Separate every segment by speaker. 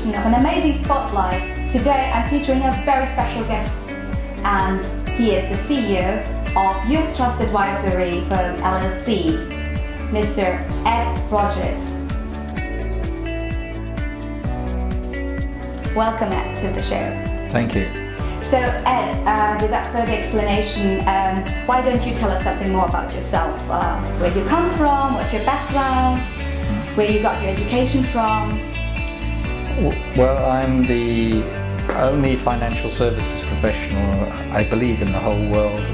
Speaker 1: edition of an amazing spotlight. Today I'm featuring a very special guest, and he is the CEO of US Trust Advisory Firm LLC, Mr. Ed Rogers. Welcome, Ed, to the show.
Speaker 2: Thank you.
Speaker 1: So Ed, without further explanation, why don't you tell us something more about yourself? Where you come from, what's your background, where you got your education from?
Speaker 2: Well, I'm the only financial services professional, I believe, in the whole world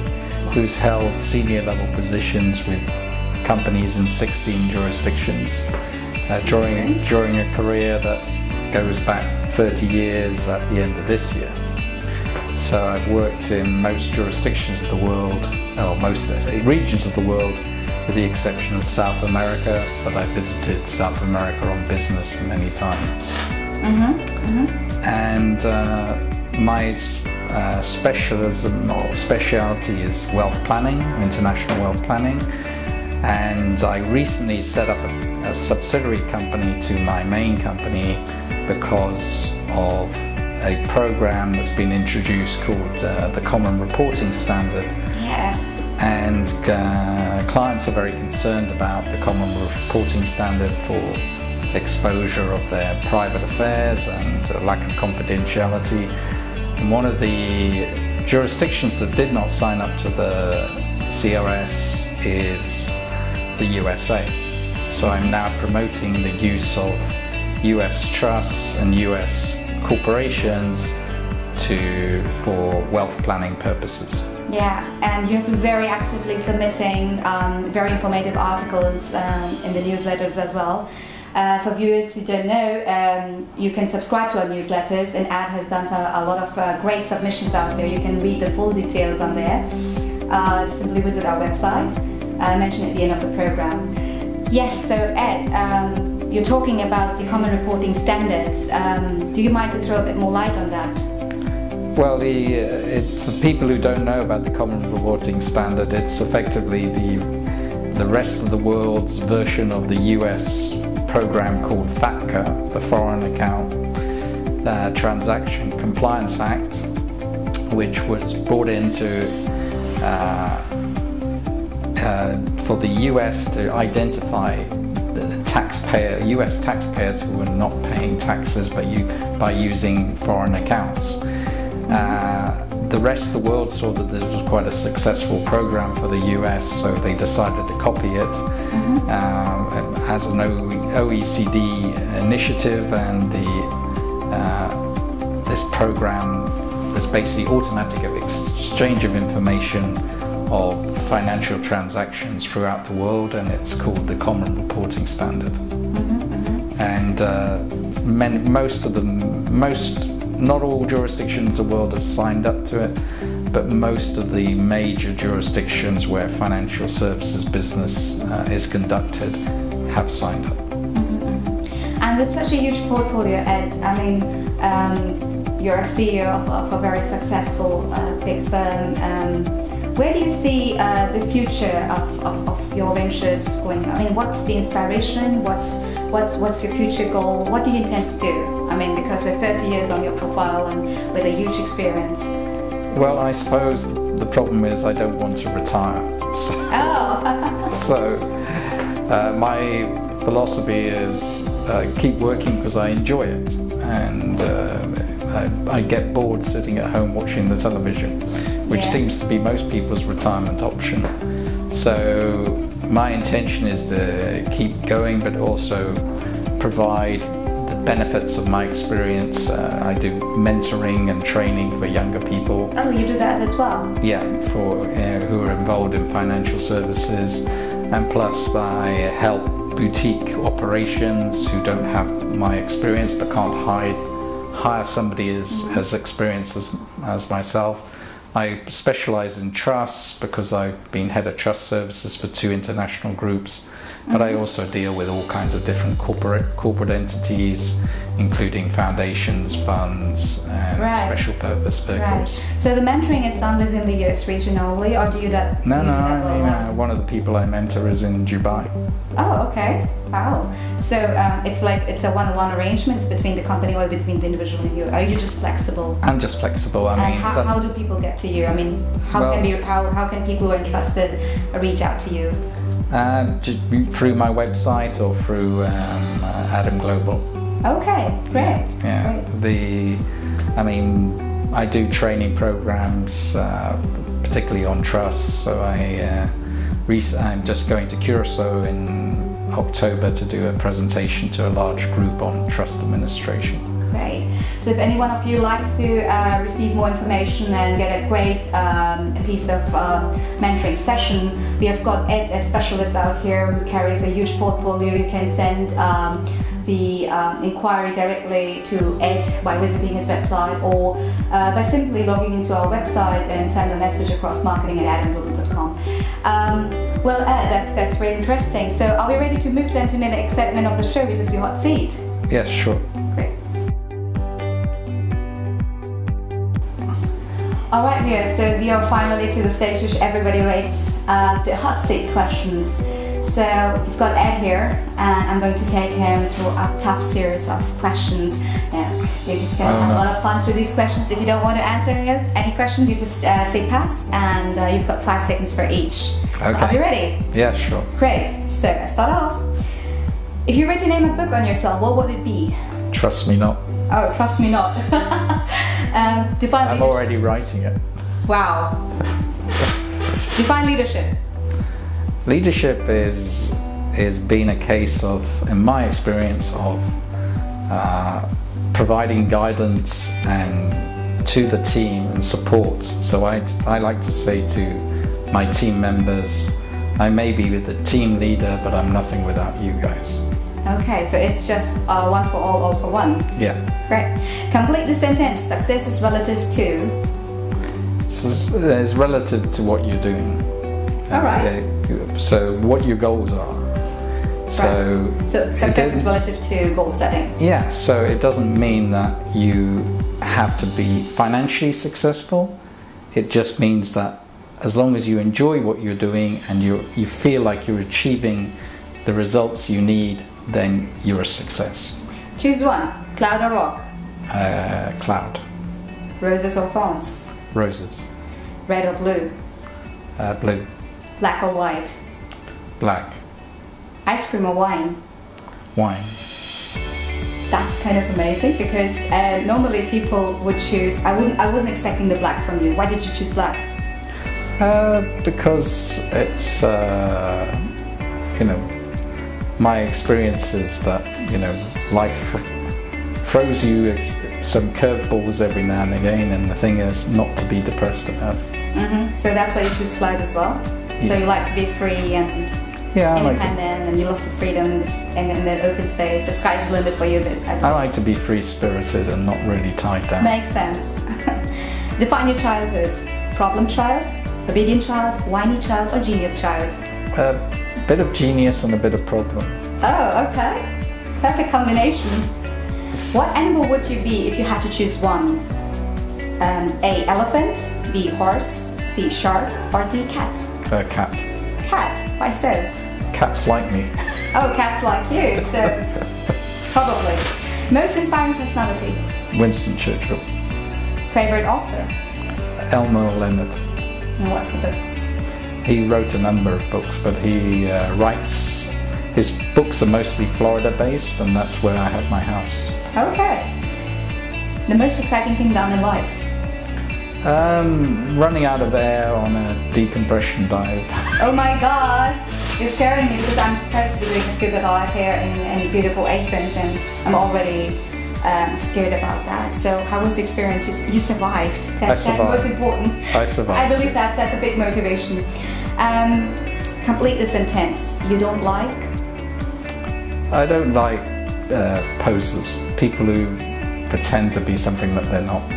Speaker 2: who's held senior level positions with companies in 16 jurisdictions during a career that goes back 30 years at the end of this year. So I've worked in most jurisdictions of the world, or most regions of the world, with the exception of South America, but I visited South America on business many times. And my specialism or speciality is wealth planning, international wealth planning, and I recently set up a subsidiary company to my main company because of a program that's been introduced called the Common Reporting Standard.
Speaker 1: Yes. And
Speaker 2: clients are very concerned about the Common Reporting Standard for exposure of their private affairs and lack of confidentiality. And one of the jurisdictions that did not sign up to the CRS is the USA. So I'm now promoting the use of US trusts and US corporations for wealth planning purposes.
Speaker 1: Yeah, and you have been very actively submitting very informative articles in the newsletters as well. For viewers who don't know, you can subscribe to our newsletters, and Ed has done a lot of great submissions out there. You can read the full details on there. Just simply visit our website. I mentioned at the end of the program. Yes, so Ed, you're talking about the Common Reporting Standards. Do you mind to throw a bit more light on that?
Speaker 2: Well, for people who don't know about the Common Reporting Standard, it's effectively the rest of the world's version of the US program called FATCA, the Foreign Account Transaction Compliance Act, which was brought into for the US to identify the US taxpayers who were not paying taxes by using foreign accounts. The rest of the world saw that this was quite a successful program for the US, so they decided to copy it as an OECD initiative, and this program is basically automatic exchange of information of financial transactions throughout the world, and it's called the Common Reporting Standard. And not all jurisdictions of the world have signed up to it, but most of the major jurisdictions where financial services business is conducted have signed up.
Speaker 1: And with such a huge portfolio, Ed, I mean, you're a CEO of a very successful big firm. Where do you see the future of your ventures going? I mean, what's the inspiration? What's your future goal? What do you intend to do? I mean, because with 30 years on your profile and with a huge experience.
Speaker 2: Well, I suppose the problem is I don't want to retire. So my philosophy is keep working because I enjoy it, and I get bored sitting at home watching the television, which seems to be most people's retirement option. So my intention is to keep going, but also provide the benefits of my experience. I do mentoring and training for younger people.
Speaker 1: Oh, you do that as well?
Speaker 2: Yeah, for who are involved in financial services, and plus I help boutique operations who don't have my experience but can't hire somebody as experienced as myself. I specialize in trusts because I've been head of trust services for 2 international groups, but I also deal with all kinds of different corporate entities, including foundations, funds, and special purpose vehicles.
Speaker 1: Right. So the mentoring is done within the US region only, or do you that?
Speaker 2: No, one of the people I mentor is in Dubai.
Speaker 1: Oh, okay. Wow. So it's a one-on-one arrangements between the company or between the individual and you. Are you just flexible?
Speaker 2: I'm just flexible. I mean,
Speaker 1: how do people get to you? I mean, how can people who are interested reach out to you?
Speaker 2: Just through my website or through Adam Global.
Speaker 1: Okay, great.
Speaker 2: Yeah.
Speaker 1: Great.
Speaker 2: I do training programs, particularly on trust. So I'm just going to Curacao in October to do a presentation to a large group on trust administration.
Speaker 1: Great. So if any one of you likes to receive more information and get a great piece of mentoring session, we have got a specialist out here who carries a huge portfolio. You can send the inquiry directly to Ed by visiting his website or by simply logging into our website and send a message across marketing@adamglobal.com. Well, Ed, that's very interesting. So are we ready to move then to the next segment of the show, which is your hot seat?
Speaker 2: Yes, sure.
Speaker 1: Great. All right, viewers, so we are finally to the stage which everybody waits, the hot seat questions. So we've got Ed here, and I'm going to take him through a tough series of questions. You're just going to have a lot of fun through these questions. If you don't want to answer any question, you just say pass, and you've got 5 seconds for each.
Speaker 2: Okay.
Speaker 1: Are you ready?
Speaker 2: Yeah, sure.
Speaker 1: Great. So let's start off. If you were to name a book on yourself, what would it be?
Speaker 2: Trust Me Not.
Speaker 1: Oh, Trust Me Not. Define
Speaker 2: I'm already writing it.
Speaker 1: Wow. Define leadership.
Speaker 2: Leadership is being a case of, in my experience, of providing guidance and to the team and support. So I like to say to my team members, I may be the team leader, but I'm nothing without you guys.
Speaker 1: Okay, so it's just one for all for one.
Speaker 2: Yeah.
Speaker 1: Great. Complete the sentence. Success is relative to?
Speaker 2: So it's relative to what you're doing.
Speaker 1: All right.
Speaker 2: So what your goals are. So
Speaker 1: success is relative to goal setting.
Speaker 2: Yeah, so it doesn't mean that you have to be financially successful. It just means that as long as you enjoy what you're doing and you feel like you're achieving the results you need, then you're a success.
Speaker 1: Choose one. Cloud or rock?
Speaker 2: Cloud.
Speaker 1: Roses or thorns?
Speaker 2: Roses.
Speaker 1: Red or blue?
Speaker 2: Blue.
Speaker 1: Black or white?
Speaker 2: Black.
Speaker 1: Ice cream or wine?
Speaker 2: Wine.
Speaker 1: That's kind of amazing because normally people would choose. I wasn't expecting the black from you. Why did you choose black?
Speaker 2: Because it's my experience is that life throws you some curveballs every now and again, and the thing is not to be depressed about it.
Speaker 1: So that's why you choose cloud as well. So you like to be free and independent, and you love the freedom and the open space. The sky's the limit for you. But
Speaker 2: I like to be free-spirited and not really tied down.
Speaker 1: Makes sense. Define your childhood. Problem child, obedient child, whiny child, or genius child?
Speaker 2: A bit of genius and a bit of problem.
Speaker 1: Oh, okay. Perfect combination. What animal would you be if you had to choose one? A. Elephant, B. Horse, C. Shark, or D. Cat?
Speaker 2: Cat.
Speaker 1: Cat? Why so?
Speaker 2: Cats like me.
Speaker 1: Oh, cats like you, so probably. Most inspiring personality?
Speaker 2: Winston Churchill.
Speaker 1: Favorite author?
Speaker 2: Elmer Leonard.
Speaker 1: And what's the book?
Speaker 2: He wrote a number of books, but he writes, his books are mostly Florida based, and that's where I have my house.
Speaker 1: Okay. The most exciting thing done in life?
Speaker 2: Running out of air on a decompression dive.
Speaker 1: Oh my god, you're scaring me because I'm supposed to be doing a scuba dive here in beautiful Athens, and I'm already scared about that. So how was the experience? You survived. That's most important.
Speaker 2: I survived.
Speaker 1: I believe that's a big motivation. Complete the sentence. You don't like?
Speaker 2: I don't like posers. People who pretend to be something that they're not.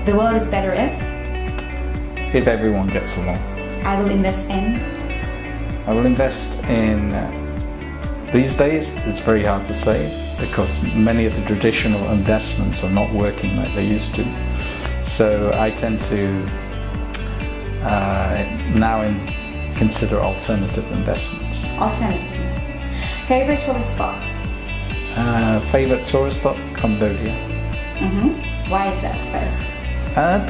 Speaker 1: The world is better if
Speaker 2: everyone gets along.
Speaker 1: I will invest in.
Speaker 2: I will invest in These days, it's very hard to say because many of the traditional investments are not working like they used to. So I tend to now consider alternative investments.
Speaker 1: Alternative investments. Favorite tourist spot?
Speaker 2: Favorite tourist spot? Cambodia.
Speaker 1: Why is that so?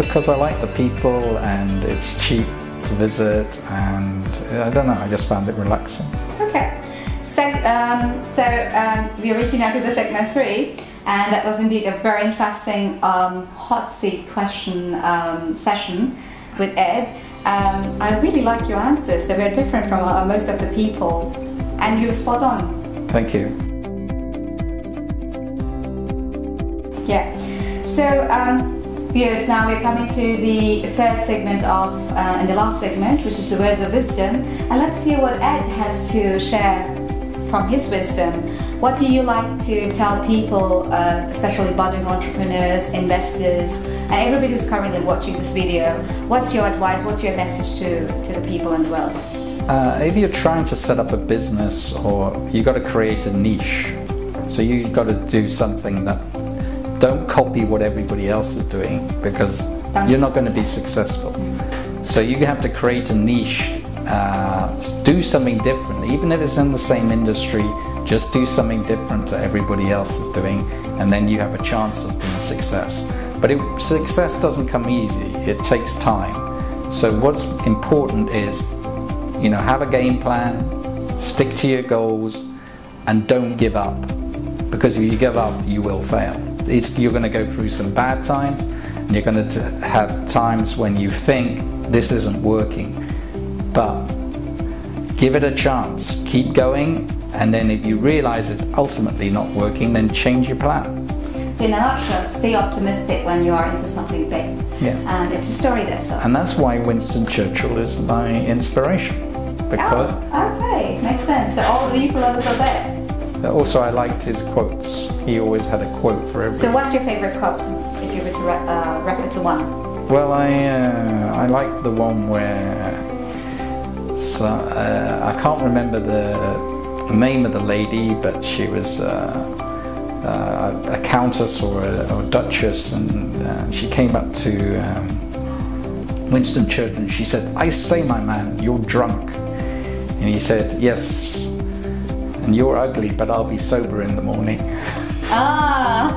Speaker 2: Because I like the people and it's cheap to visit, and I don't know, I just found it relaxing.
Speaker 1: Okay. So we're reaching out to the segment 3, and that was indeed a very interesting hot seat question session with Ed. I really liked your answers. They were different from most of the people, and you were spot on.
Speaker 2: Thank you.
Speaker 1: Yeah. So, viewers, now we're coming to the third segment of, and the last segment, which is the words of wisdom. And let's hear what Ed has to share from his wisdom. What do you like to tell people, especially budding entrepreneurs, investors, and everybody who's currently watching this video? What's your advice? What's your message to the people in the world?
Speaker 2: If you're trying to set up a business, or you've got to create a niche, so you've got to do something that don't copy what everybody else is doing, because you're not going to be successful. So you have to create a niche, do something different, even if it's in the same industry. Just do something different to everybody else is doing, and then you have a chance of being success. But success doesn't come easy. It takes time. So what's important is, have a game plan, stick to your goals, and don't give up. Because if you give up, you will fail. You're going to go through some bad times, and you're going to have times when you think this isn't working. But give it a chance, keep going, and then if you realize it's ultimately not working, then change your plan.
Speaker 1: In a nutshell, stay optimistic when you are into something big.
Speaker 2: Yeah.
Speaker 1: And it's a story that's so.
Speaker 2: And that's why Winston Churchill is my inspiration. Because
Speaker 1: okay, makes sense. So all the equals are there.
Speaker 2: Also, I liked his quotes. He always had a quote for everything.
Speaker 1: So what's your favorite quote, if you were to refer to one?
Speaker 2: Well, I like the one where, I can't remember the name of the lady, but she was a countess or a duchess, and she came up to Winston Churchill and she said, "I say, my man, you're drunk." And he said, "Yes, and you're ugly, but I'll be sober in the morning."
Speaker 1: Ah!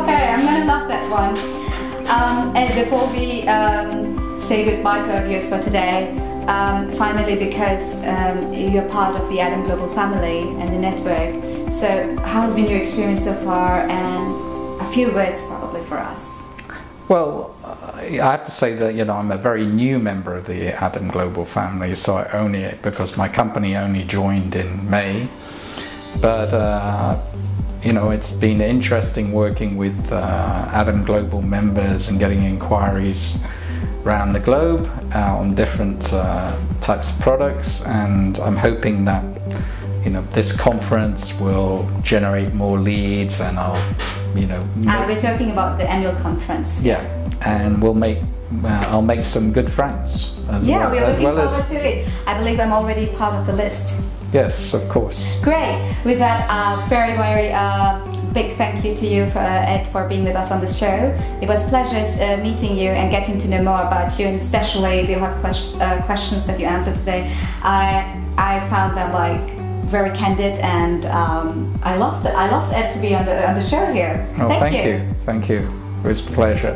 Speaker 1: Okay, I'm gonna love that one. And before we say goodbye to our viewers for today, finally, because you're part of the Adam Global family and the network, so how has been your experience so far, and a few words probably for us? Well,
Speaker 2: I have to say that I'm a very new member of the Adam Global family, so because my company only joined in May, but it's been interesting working with Adam Global members and getting inquiries around the globe on different types of products, and I'm hoping that this conference will generate more leads, and
Speaker 1: we're talking about the annual conference.
Speaker 2: Yeah, and I'll make some good friends as
Speaker 1: yeah,
Speaker 2: well.
Speaker 1: We're looking forward to it. I believe I'm already part of the list.
Speaker 2: Yes, of course.
Speaker 1: Great. With that, very, very big thank you to you, Ed, for being with us on this show. It was a pleasure meeting you and getting to know more about you, and especially the hard questions that you answered today. I found them very candid, and I loved it. I loved Ed to be on the show here.
Speaker 2: Oh, thank you. Thank you. It was a pleasure.